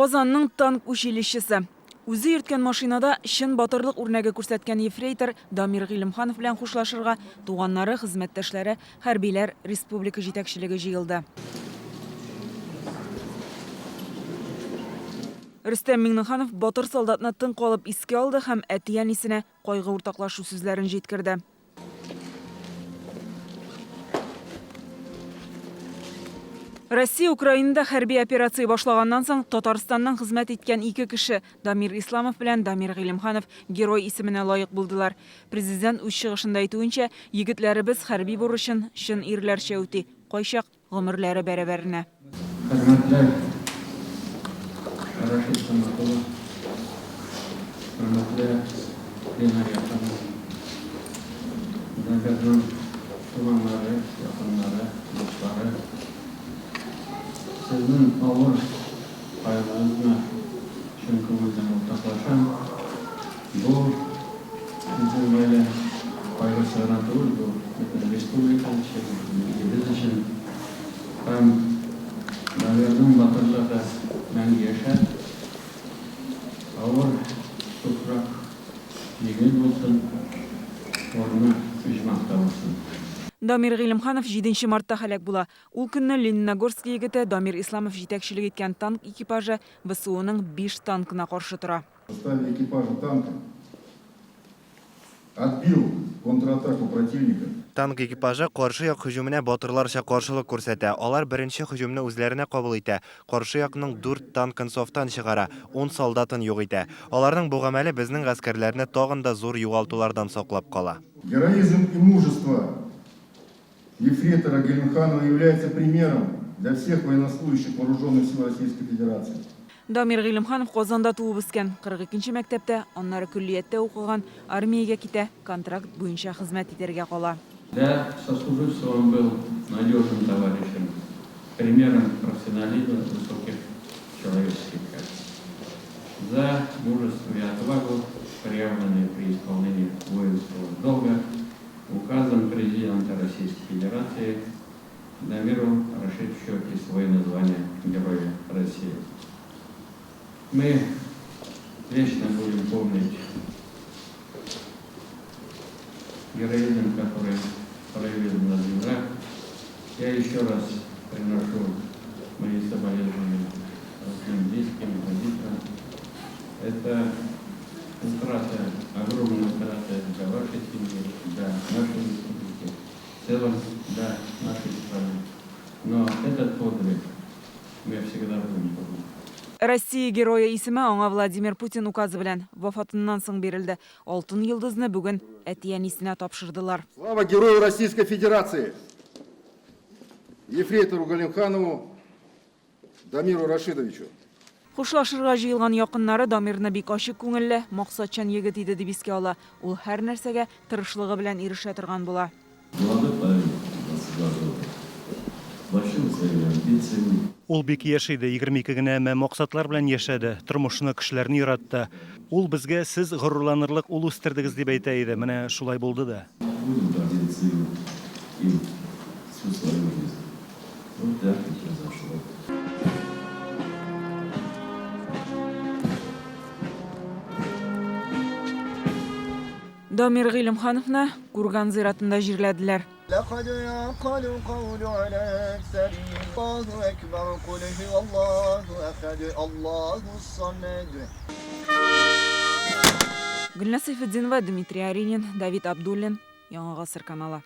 Qozonning tank училищесі. Үзе ерткен машинада шын батырлық үрнәге күрсәткән ефрейтор Дамир Гыйлемханов белән хушлашырга туганнары, хезмәттәшләре, хәрбиләр, республика җитәкчелеге җыелды. Рөстәм Миңнеханов батыр солдатны тын калып искә алды һәм әти-әнисенә кайгы уртаклашу сүзләрен җиткерде. Россия Украинада хәрби операция башлаганнан соң Татарстаннан хезмәт иткән ике кеше Дамир Исламов белән Дамир Гыйлемханов герой исеменә лаек булдылар. Президент үз чыгышында әйтүенчә, егетләребез хәрби бурычын чын ирләрчә үти, кайчак гомерләре бәрабәренә. Sizin ağır hayatınızla çünkü bizden ortaklaşan bu bizim böyle kaygısına doğru bu Respublika'nın biz için hem Davir'in batırlığı ben yaşar ağır toprak yegin olsun orna düşmakta olsun. Дамир Гыйлемханов 7 мартта һәлак була. Ул көнне Лениногорск егете Дамир Исламов җитәкчелек иткән танк экипажы ВСУның 5 танкына каршы тора. Составе экипажа танка отбил контратаку противника. Танк экипажы каршы як һөҗүменә батырларча каршылык күрсәтә. Алар беренче һөҗүмне үзләренә кабул итә. Каршы якның 4 танкын софтан чыгара, 10 солдатын юк итә. Аларның бу гамәле безнең гаскәрләрне тагын да зур югалтулардан саклап кала. Героизм и мужество ефрейтора Гыйлемханова является примером для всех военнослужащих вооруженных сил Российской Федерации. Дамир Гыйлемханов Казанда туып үскән, 42-нче мәктәптә, аннары күллияттә укыган, армиягә китә, контракт буенча хезмәт итәргә кала. Для сослуживцев он был надежным товарищем, примером профессионализма высоких человеческих качеств. За мужество и отвагу, проявленные при исполнении воинского долга, указом президента Российской Федерации Дамиру Рашидовичу присвоено звание Героя России. Мы вечно будем помнить героизм, который проявил на земле. Я еще раз приношу мои соболезнования родным, близким, родителям. Это утрата, огромная утрата для вашей семьи, для нашей республики, в целом для нашей страны. Но этот подвиг мы всегда будем помнить. Россия героя исеме аңа Владимир Путин указы белән вафатыннан соң бирелде. Алтын йылдызны бүген әти-әнисенә тапшырдылар. Слава герою Российской Федерации, ефрейтору Гыйлемханову Дамиру Рашидовичу. Хушлашырга җыелган якыннары Дамирны бик ачык күңелле, максатчан егет иде дип искә ала. Ул һәр нәрсәгә тырышлыгы белән ирешә торган була. Ул бик яшиде, 22 генә, әмма максатлар белән яшәде, тормышны, кешеләрне яратты. Ул безгә сез горурланырлык ул үстердегез дип әйтә иде. Менә шулай булды да. Дамир Гыйлемхановны Курган зиратында җирләделәр. لقد يعقل قول على أكثرهم الله أكبر قل هو الله أحد الله الصمد. Гөлнас Сайфетдинова, Дмитрий Аринин, Давид Абдуллин, Яңа Гасыр каналы.